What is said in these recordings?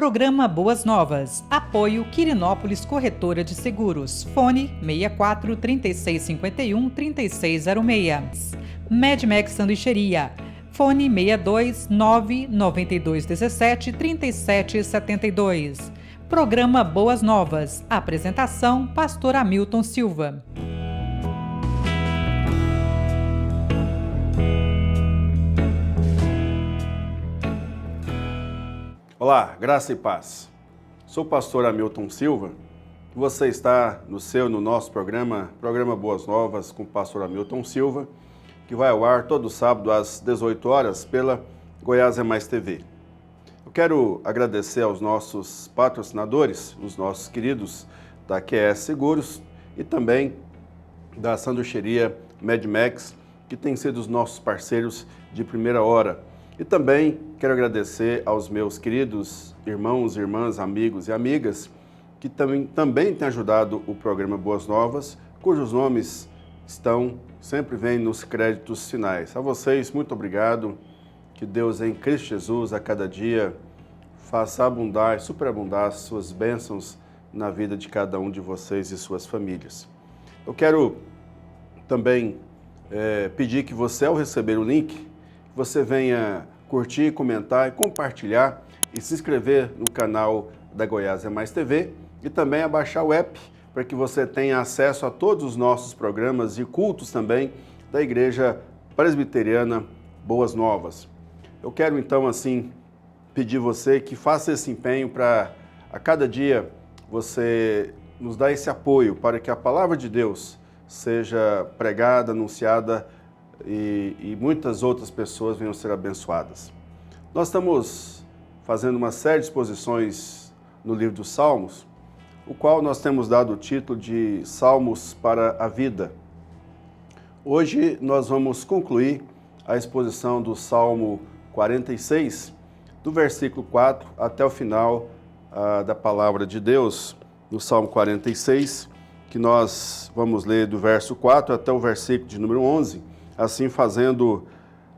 Programa Boas Novas. Apoio Quirinópolis Corretora de Seguros. Fone 64 3651 3606. Medmax Sanduicheria. Fone 62 992 17 37 72. Programa Boas Novas. Apresentação: Pastor Hamilton Silva. Olá, graça e paz. Sou o pastor Hamilton Silva e você está no nosso programa Boas Novas com o pastor Hamilton Silva, que vai ao ar todo sábado às 18 horas pela Goiás é Mais TV. Eu quero agradecer aos nossos patrocinadores, os nossos queridos da QS Seguros e também da sanduicheria Medmax, que tem sido os nossos parceiros de primeira hora. E também quero agradecer aos meus queridos irmãos, irmãs, amigos e amigas que também têm ajudado o programa Boas Novas, cujos nomes sempre vêm nos créditos finais. A vocês, muito obrigado. Que Deus em Cristo Jesus a cada dia faça abundar, superabundar suas bênçãos na vida de cada um de vocês e suas famílias. Eu quero também pedir que você, ao receber o link, você venha curtir, comentar e compartilhar e se inscrever no canal da Goiás é Mais TV e também abaixar o app para que você tenha acesso a todos os nossos programas e cultos também da Igreja Presbiteriana Boas Novas. Eu quero então assim pedir você que faça esse empenho para a cada dia você nos dar esse apoio para que a palavra de Deus seja pregada, anunciada e muitas outras pessoas venham ser abençoadas. Nós estamos fazendo uma série de exposições no livro dos Salmos, o qual nós temos dado o título de Salmos para a Vida. Hoje nós vamos concluir a exposição do Salmo 46, do versículo 4 até o final da palavra de Deus, no Salmo 46, que nós vamos ler do verso 4 até o versículo de número 11, assim fazendo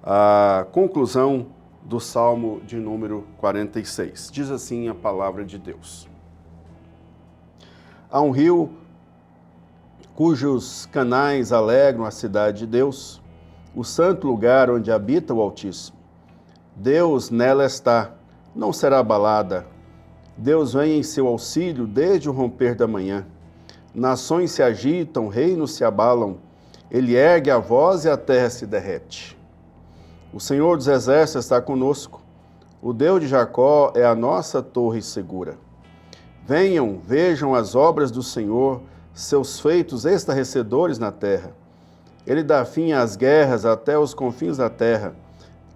a conclusão do Salmo de número 46. Diz assim a palavra de Deus. Há um rio cujos canais alegram a cidade de Deus, o santo lugar onde habita o Altíssimo. Deus nela está, não será abalada. Deus vem em seu auxílio desde o romper da manhã. Nações se agitam, reinos se abalam. Ele ergue a voz e a terra se derrete. O Senhor dos Exércitos está conosco. O Deus de Jacó é a nossa torre segura. Venham, vejam as obras do Senhor, seus feitos estarrecedores na terra. Ele dá fim às guerras até os confins da terra.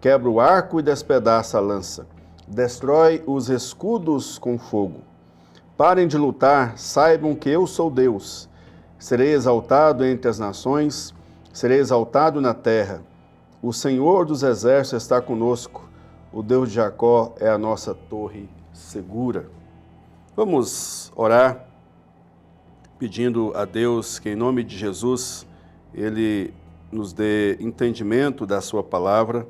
Quebra o arco e despedaça a lança. Destrói os escudos com fogo. Parem de lutar, saibam que eu sou Deus. Serei exaltado entre as nações, serei exaltado na terra. O Senhor dos Exércitos está conosco. O Deus de Jacó é a nossa torre segura. Vamos orar, pedindo a Deus que, em nome de Jesus, Ele nos dê entendimento da sua palavra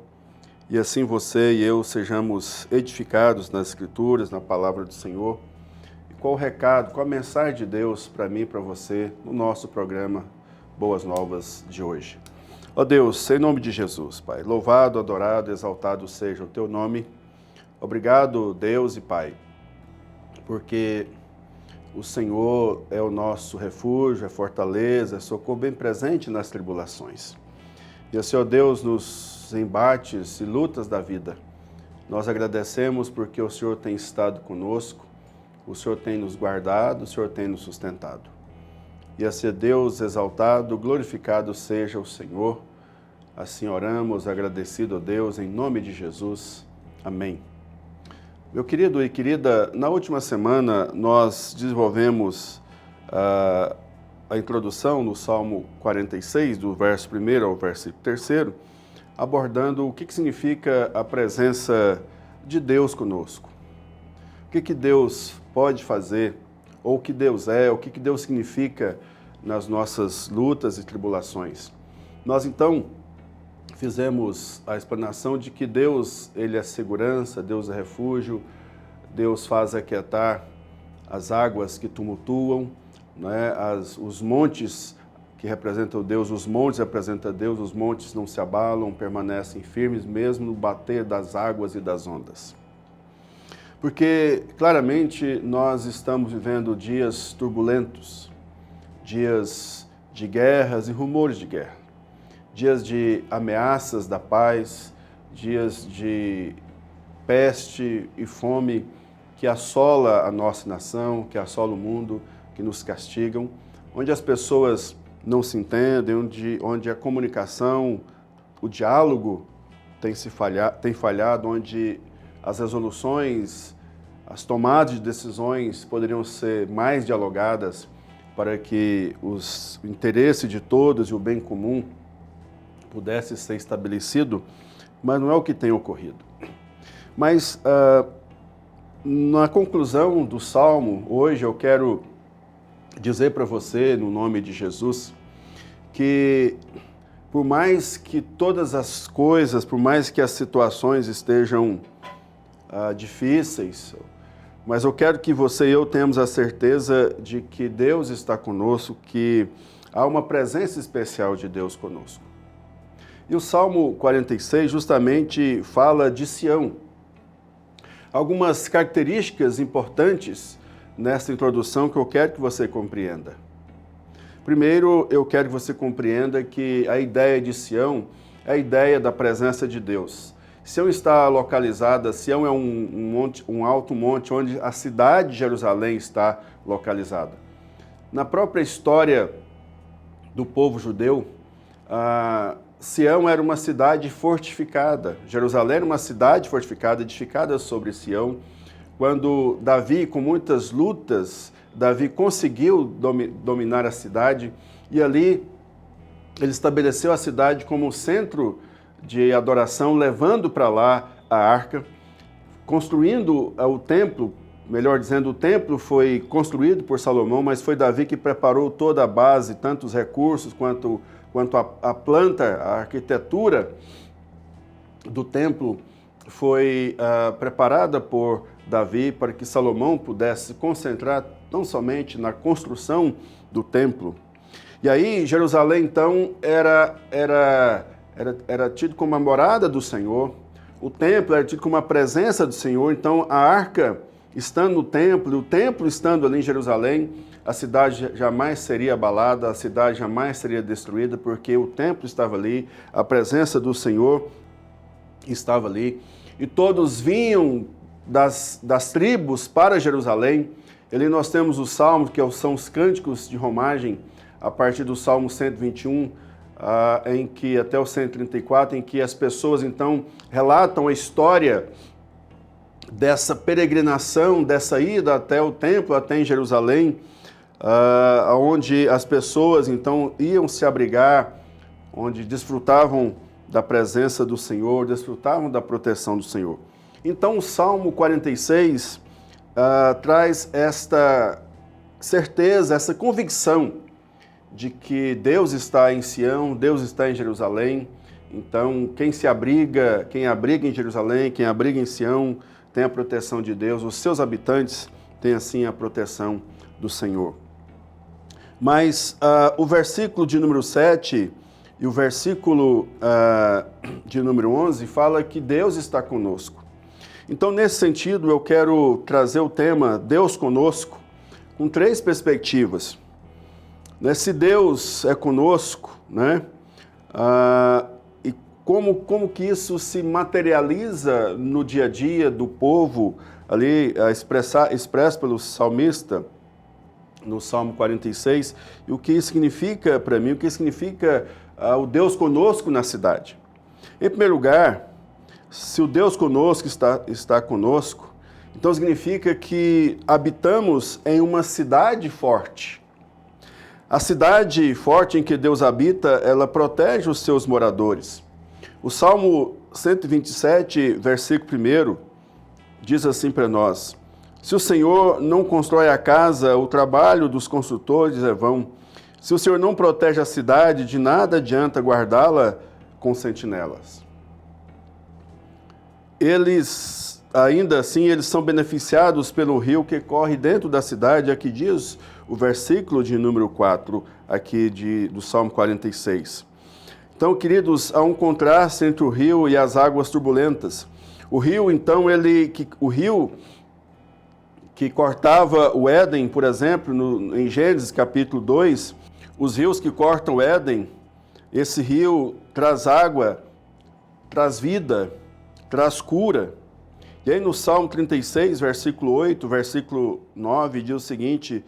e assim você e eu sejamos edificados nas Escrituras, na palavra do Senhor. E qual o recado, qual a mensagem de Deus para mim e para você no nosso programa Boas Novas de hoje. Ó Deus, em nome de Jesus, Pai, louvado, adorado, exaltado seja o Teu nome. Obrigado, Deus e Pai, porque o Senhor é o nosso refúgio, é fortaleza, é socorro bem presente nas tribulações. E o Senhor Deus, nos embates e lutas da vida, nós agradecemos porque o Senhor tem estado conosco, o Senhor tem nos guardado, o Senhor tem nos sustentado. E a ser Deus exaltado, glorificado seja o Senhor. Assim oramos, agradecido a Deus, em nome de Jesus. Amém. Meu querido e querida, na última semana nós desenvolvemos a introdução no Salmo 46, do verso 1 ao versículo 3, abordando o que significa a presença de Deus conosco. O que Deus pode fazer, ou o que Deus é, o que Deus significa nas nossas lutas e tribulações. Nós então fizemos a explanação de que Deus, Ele é segurança, Deus é refúgio, Deus faz aquietar as águas que tumultuam, né? Os montes que representam Deus, os montes representam Deus, os montes não se abalam, permanecem firmes mesmo no bater das águas e das ondas. Porque, claramente, nós estamos vivendo dias turbulentos, dias de guerras e rumores de guerra, dias de ameaças da paz, dias de peste e fome que assola a nossa nação, que assola o mundo, que nos castigam, onde as pessoas não se entendem, onde a comunicação, o diálogo tem falhado, onde as resoluções, as tomadas de decisões poderiam ser mais dialogadas para que o interesse de todos e o bem comum pudesse ser estabelecido, mas não é o que tem ocorrido. Mas na conclusão do Salmo, hoje eu quero dizer para você, no nome de Jesus, que por mais que todas as coisas, por mais que as situações estejam difíceis, mas eu quero que você e eu tenhamos a certeza de que Deus está conosco, que há uma presença especial de Deus conosco. E o Salmo 46 justamente fala de Sião. Algumas características importantes nessa introdução que eu quero que você compreenda. Primeiro, eu quero que você compreenda que a ideia de Sião é a ideia da presença de Deus. Sião está localizada, Sião é um alto monte onde a cidade de Jerusalém está localizada. Na própria história do povo judeu, Sião era uma cidade fortificada. Jerusalém era uma cidade fortificada, edificada sobre Sião. Quando Davi, com muitas lutas, Davi conseguiu dominar a cidade e ali ele estabeleceu a cidade como centro de adoração, levando para lá a arca, construindo o templo, melhor dizendo, o templo foi construído por Salomão, mas foi Davi que preparou toda a base, tanto os recursos quanto a planta, a arquitetura do templo foi preparada por Davi para que Salomão pudesse se concentrar não somente na construção do templo. E aí Jerusalém então era tido como a morada do Senhor, o templo era tido como a presença do Senhor, então a arca estando no templo, o templo estando ali em Jerusalém, a cidade jamais seria abalada, a cidade jamais seria destruída, porque o templo estava ali, a presença do Senhor estava ali, e todos vinham das tribos para Jerusalém. Ali nós temos os salmos, que são os cânticos de romagem, a partir do Salmo 121, em que até o 134, em que as pessoas então relatam a história dessa peregrinação, dessa ida até o templo, até em Jerusalém, onde as pessoas então iam se abrigar, onde desfrutavam da presença do Senhor, desfrutavam da proteção do Senhor. Então o Salmo 46 traz esta certeza, essa convicção de que Deus está em Sião, Deus está em Jerusalém. Então quem abriga em Jerusalém, quem abriga em Sião, tem a proteção de Deus, os seus habitantes têm assim a proteção do Senhor. Mas o versículo de número 7 e o versículo de número 11 fala que Deus está conosco. Então, nesse sentido, eu quero trazer o tema Deus conosco com 3 perspectivas. Se Deus é conosco, né? E como que isso se materializa no dia a dia do povo, ali expresso pelo salmista, no Salmo 46, e o que significa para mim, o que significa o Deus conosco na cidade. Em primeiro lugar, se o Deus conosco está conosco, então significa que habitamos em uma cidade forte. A cidade forte em que Deus habita, ela protege os seus moradores. O Salmo 127, versículo 1, diz assim para nós: se o Senhor não constrói a casa, o trabalho dos construtores é vão. Se o Senhor não protege a cidade, de nada adianta guardá-la com sentinelas. Eles ainda assim, eles são beneficiados pelo rio que corre dentro da cidade. Aqui diz o versículo de número 4, aqui do Salmo 46. Então, queridos, há um contraste entre o rio e as águas turbulentas. O rio, então, o rio que cortava o Éden, por exemplo, em Gênesis capítulo 2, os rios que cortam o Éden, esse rio traz água, traz vida, traz cura. E aí no Salmo 36, versículo 8, versículo 9, diz o seguinte: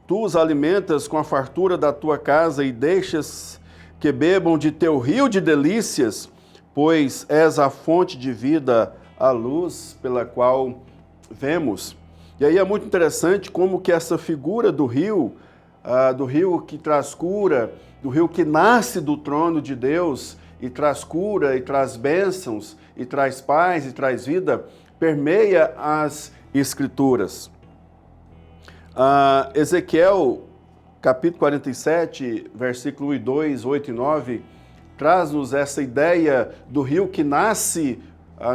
Tu os alimentas com a fartura da tua casa e deixas que bebam de teu rio de delícias, pois és a fonte de vida, a luz pela qual vemos. E aí é muito interessante como que essa figura do rio que traz cura, do rio que nasce do trono de Deus e traz cura, e traz bênçãos, e traz paz, e traz vida, permeia as Escrituras. Ezequiel, capítulo 47, versículo 1 e 2, 8 e 9, traz-nos essa ideia do rio que nasce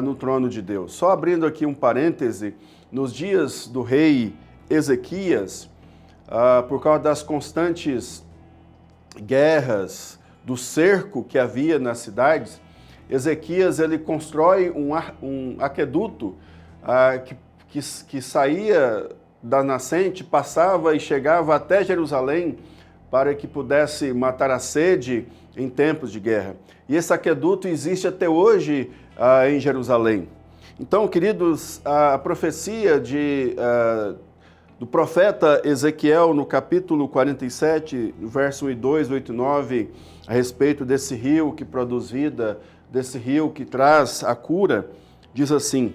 no trono de Deus. Só abrindo aqui um parêntese, nos dias do rei Ezequias, por causa das constantes guerras, do cerco que havia nas cidades, Ezequias ele constrói um aqueduto que saía da nascente, passava e chegava até Jerusalém para que pudesse matar a sede em tempos de guerra. E esse aqueduto existe até hoje em Jerusalém. Então, queridos, a profecia do profeta Ezequiel, no capítulo 47, verso 1 e 2, 8 e 9, a respeito desse rio que produz vida, desse rio que traz a cura, diz assim: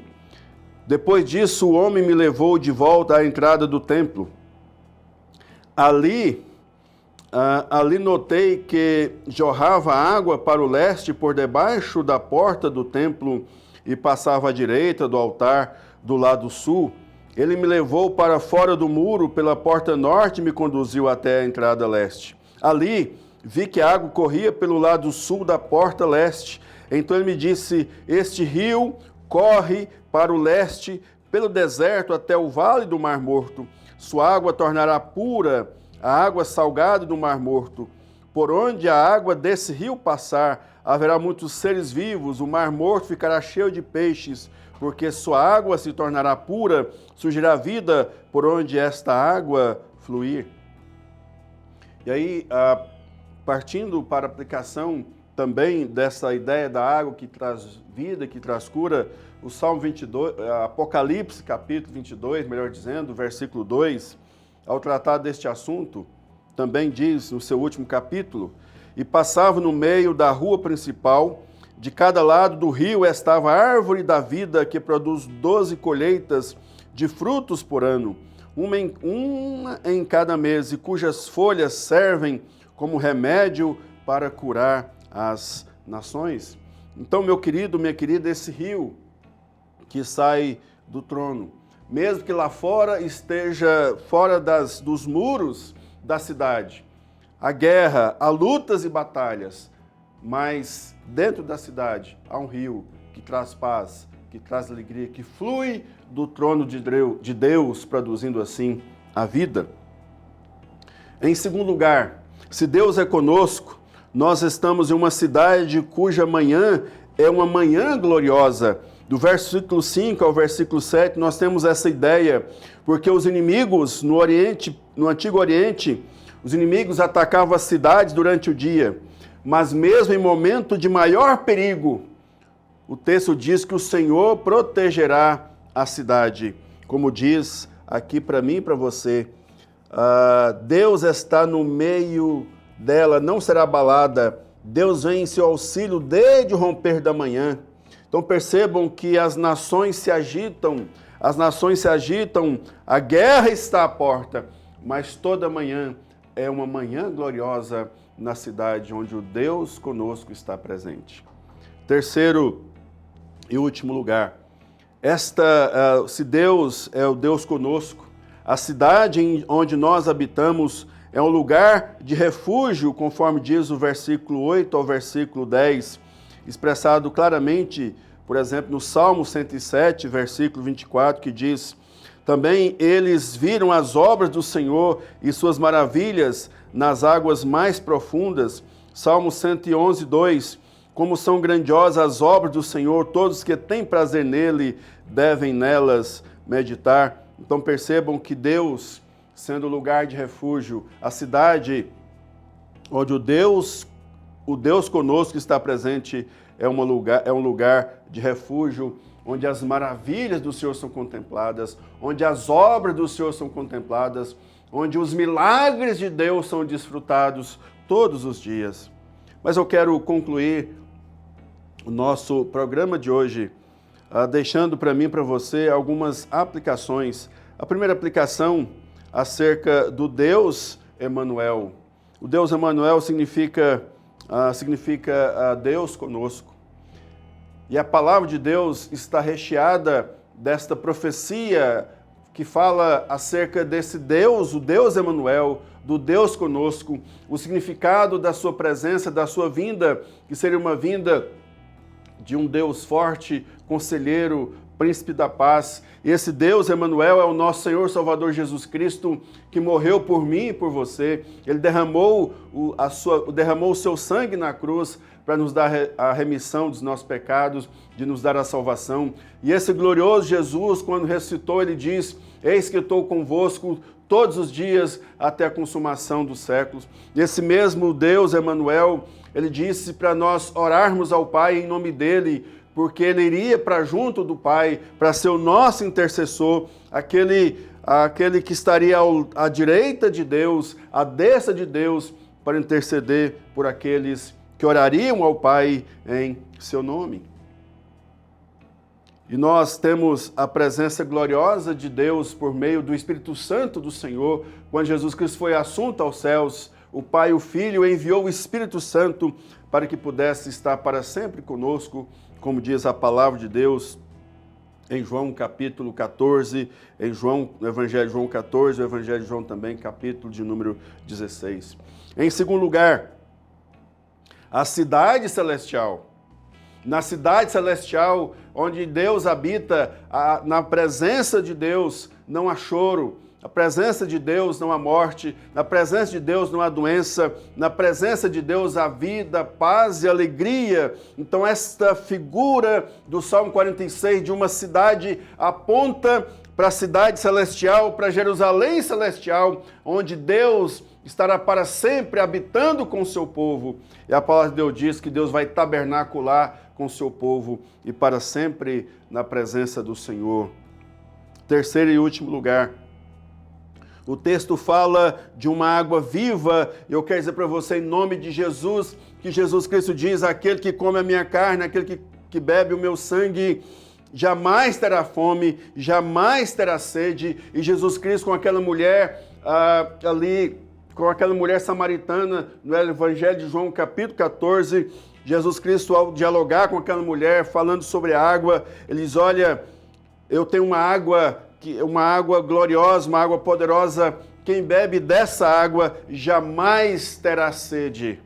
Depois disso, o homem me levou de volta à entrada do templo. Ali notei que jorrava água para o leste por debaixo da porta do templo e passava à direita do altar do lado sul. Ele me levou para fora do muro pela porta norte e me conduziu até a entrada leste. Ali vi que a água corria pelo lado sul da porta leste. Então ele me disse: Este rio corre para o leste, pelo deserto até o vale do Mar Morto. Sua água tornará pura a água salgada do Mar Morto. Por onde a água desse rio passar, haverá muitos seres vivos, o Mar Morto ficará cheio de peixes, porque sua água se tornará pura, surgirá vida por onde esta água fluir. E aí, partindo para a aplicação também dessa ideia da água que traz vida, que traz cura, o Salmo 22, Apocalipse, capítulo 22, melhor dizendo, versículo 2, ao tratar deste assunto, também diz no seu último capítulo: E passava no meio da rua principal, de cada lado do rio estava a árvore da vida, que produz 12 colheitas de frutos por ano, uma em cada mês, e cujas folhas servem como remédio para curar as nações. Então, meu querido, minha querida, esse rio que sai do trono, mesmo que lá fora esteja fora dos muros da cidade, há guerra, há lutas e batalhas, mas dentro da cidade há um rio que traz paz, que traz alegria, que flui do trono de Deus, produzindo assim a vida. Em segundo lugar, se Deus é conosco, nós estamos em uma cidade cuja manhã é uma manhã gloriosa. Do versículo 5 ao versículo 7, nós temos essa ideia, porque os inimigos no Antigo Oriente, os inimigos atacavam as cidades durante o dia, mas mesmo em momento de maior perigo, o texto diz que o Senhor protegerá a cidade. Como diz aqui para mim e para você, Deus está no meio dela, não será abalada. Deus vem em seu auxílio desde o romper da manhã. Então percebam que as nações se agitam, a guerra está à porta, mas toda manhã é uma manhã gloriosa na cidade onde o Deus conosco está presente. Terceiro e último lugar, se Deus é o Deus conosco, a cidade onde nós habitamos é um lugar de refúgio, conforme diz o versículo 8 ao versículo 10, expressado claramente por exemplo, no Salmo 107, versículo 24, que diz: também eles viram as obras do Senhor e suas maravilhas nas águas mais profundas. Salmo 111, 2, como são grandiosas as obras do Senhor, todos que têm prazer nele devem nelas meditar. Então percebam que Deus, sendo lugar de refúgio, a cidade onde o Deus conosco está presente, é um lugar de refúgio, onde as maravilhas do Senhor são contempladas, onde as obras do Senhor são contempladas, onde os milagres de Deus são desfrutados todos os dias. Mas eu quero concluir o nosso programa de hoje deixando para mim e para você algumas aplicações. A primeira aplicação acerca do Deus Emanuel. O Deus Emanuel significa Deus conosco. E a palavra de Deus está recheada desta profecia que fala acerca desse Deus, o Deus Emanuel, do Deus conosco, o significado da sua presença, da sua vinda, que seria uma vinda de um Deus forte, conselheiro, príncipe da paz. E esse Deus Emanuel é o nosso Senhor Salvador Jesus Cristo, que morreu por mim e por você. Ele derramou o seu sangue na cruz para nos dar a remissão dos nossos pecados, de nos dar a salvação. E esse glorioso Jesus, quando ressuscitou, ele diz: eis que estou convosco todos os dias até a consumação dos séculos. E esse mesmo Deus Emanuel, ele disse para nós orarmos ao Pai em nome dele, porque ele iria para junto do Pai, para ser o nosso intercessor, aquele que estaria à direita de Deus, à destra de Deus, para interceder por aqueles que orariam ao Pai em seu nome. E nós temos a presença gloriosa de Deus por meio do Espírito Santo do Senhor. Quando Jesus Cristo foi assunto aos céus, o Pai e o Filho enviou o Espírito Santo para que pudesse estar para sempre conosco, como diz a palavra de Deus em João capítulo 14, no Evangelho de João 14, o Evangelho de João também, capítulo de número 16. Em segundo lugar, a cidade celestial. Na cidade celestial, onde Deus habita, na presença de Deus não há choro, na presença de Deus não há morte, na presença de Deus não há doença, na presença de Deus há vida, paz e alegria. Então esta figura do Salmo 46 de uma cidade aponta para a cidade celestial, para Jerusalém celestial, onde Deus estará para sempre habitando com o seu povo. E a palavra de Deus diz que Deus vai tabernacular com o seu povo e para sempre na presença do Senhor. Terceiro e último lugar, o texto fala de uma água viva. Eu quero dizer para você, em nome de Jesus, que Jesus Cristo diz: aquele que come a minha carne, aquele que bebe o meu sangue, jamais terá fome, jamais terá sede. E Jesus Cristo, com aquela mulher com aquela mulher samaritana, no Evangelho de João, capítulo 14, Jesus Cristo, ao dialogar com aquela mulher, falando sobre a água, ele diz: olha, eu tenho uma água gloriosa, uma água poderosa, quem bebe dessa água jamais terá sede,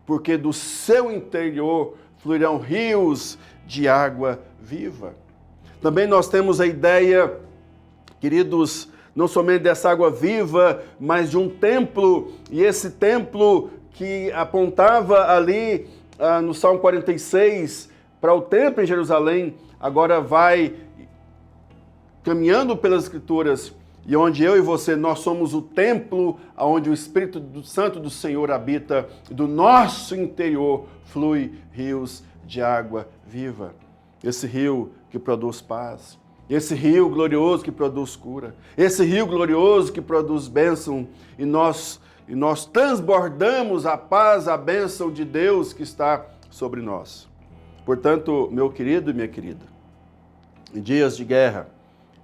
porque do seu interior fluirão rios de água viva. Também nós temos a ideia, queridos, não somente dessa água viva, mas de um templo, e esse templo que apontava ali no Salmo 46 para o templo em Jerusalém, agora vai caminhando pelas Escrituras, e onde eu e você, nós somos o templo onde o Espírito Santo do Senhor habita, do nosso interior flui rios de água viva. Esse rio que produz paz, esse rio glorioso que produz cura, esse rio glorioso que produz bênção, e nós transbordamos a paz, a bênção de Deus que está sobre nós. Portanto, meu querido e minha querida, em dias de guerra,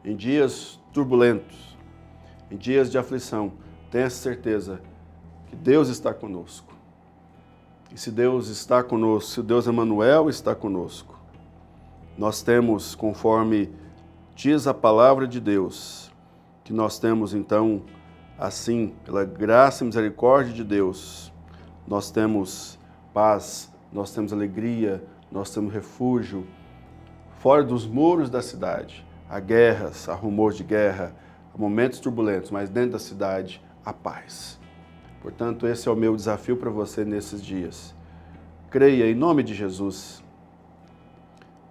em dias turbulentos, em dias de aflição, tenha certeza que Deus está conosco. E se Deus está conosco, se o Deus Emanuel está conosco, nós temos, conforme diz a palavra de Deus, que nós temos então, assim, pela graça e misericórdia de Deus, nós temos paz, nós temos alegria, nós temos refúgio, fora dos muros da cidade. Há guerras, há rumores de guerra, há momentos turbulentos, mas dentro da cidade há paz. Portanto, esse é o meu desafio para você nesses dias. Creia em nome de Jesus,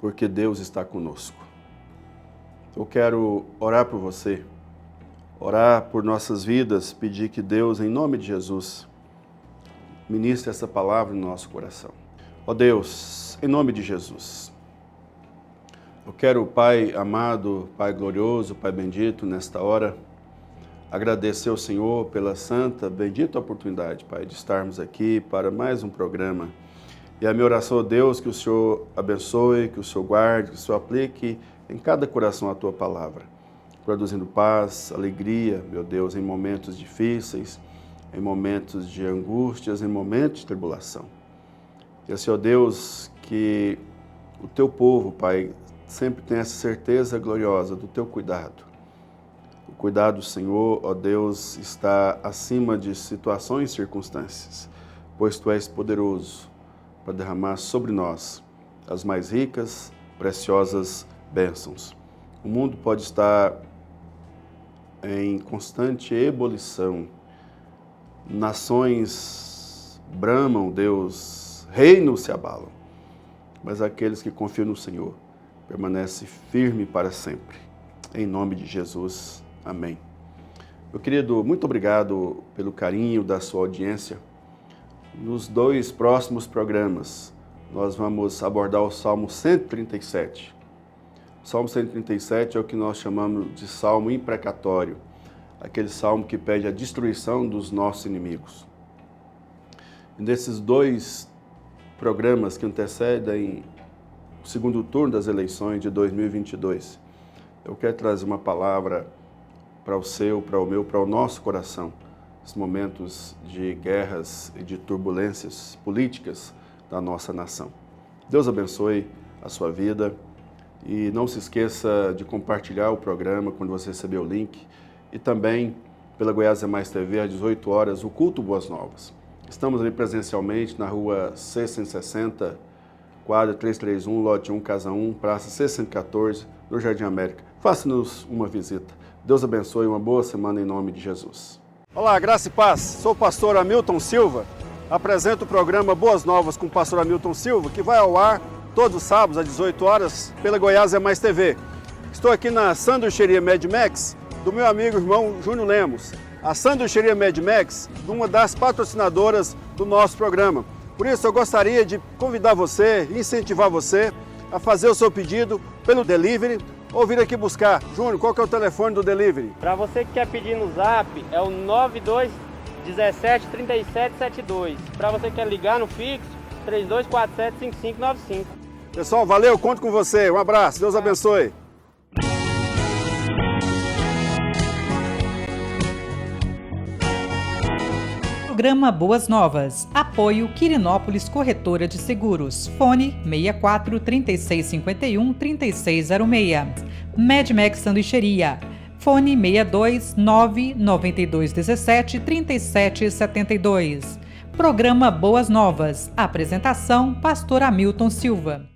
porque Deus está conosco. Eu quero orar por você, orar por nossas vidas, pedir que Deus, em nome de Jesus, ministre essa palavra no nosso coração. Ó Deus, em nome de Jesus, eu quero, Pai amado, Pai glorioso, Pai bendito, nesta hora, agradecer ao Senhor pela santa, bendita oportunidade, Pai, de estarmos aqui para mais um programa. E a minha oração, ó Deus, que o Senhor abençoe, que o Senhor guarde, que o Senhor aplique em cada coração a Tua palavra, produzindo paz, alegria, meu Deus, em momentos difíceis, em momentos de angústias, em momentos de tribulação. E assim, ó Deus, que o Teu povo, Pai, sempre tenha essa certeza gloriosa do Teu cuidado. O cuidado do Senhor, ó Deus, está acima de situações e circunstâncias, pois Tu és poderoso para derramar sobre nós as mais ricas, preciosas bênçãos. O mundo pode estar em constante ebulição. Nações bramam, Deus, reinos se abalam. Mas aqueles que confiam no Senhor permanecem firmes para sempre. Em nome de Jesus. Amém. Meu querido, muito obrigado pelo carinho da sua audiência. Nos 2 próximos programas, nós vamos abordar o Salmo 137. O Salmo 137 é o que nós chamamos de Salmo imprecatório, aquele salmo que pede a destruição dos nossos inimigos. E nesses 2 programas que antecedem o segundo turno das eleições de 2022, eu quero trazer uma palavra para o seu, para o meu, para o nosso coração, esses momentos de guerras e de turbulências políticas da nossa nação. Deus abençoe a sua vida e não se esqueça de compartilhar o programa quando você receber o link e também pela Goiás é Mais TV às 18 horas, o Culto Boas Novas. Estamos ali presencialmente na rua C160, quadra 331, lote 1, casa 1, praça C114, no Jardim América. Faça-nos uma visita. Deus abençoe, uma boa semana em nome de Jesus. Olá, graça e paz. Sou o pastor Hamilton Silva. Apresento o programa Boas Novas com o pastor Hamilton Silva, que vai ao ar todos os sábados às 18 horas pela Goiás é Mais TV. Estou aqui na sanduicheria Mad Max do meu amigo e irmão Júnior Lemos. A sanduicheria Mad Max, uma das patrocinadoras do nosso programa. Por isso eu gostaria de convidar você, incentivar você a fazer o seu pedido pelo delivery ou vir aqui buscar. Júnior, qual que é o telefone do delivery? Para você que quer pedir no Zap, é o 92 17 37 72. Para você que quer ligar no fixo, 3247 5595. Pessoal, valeu, conto com você. Um abraço, Deus abençoe. Programa Boas Novas. Apoio Quirinópolis Corretora de Seguros. Fone 64 3651 3606. Mad Max Sanduicheria. Fone 62 992 17 37 72. Programa Boas Novas. Apresentação: Pastor Hamilton Silva.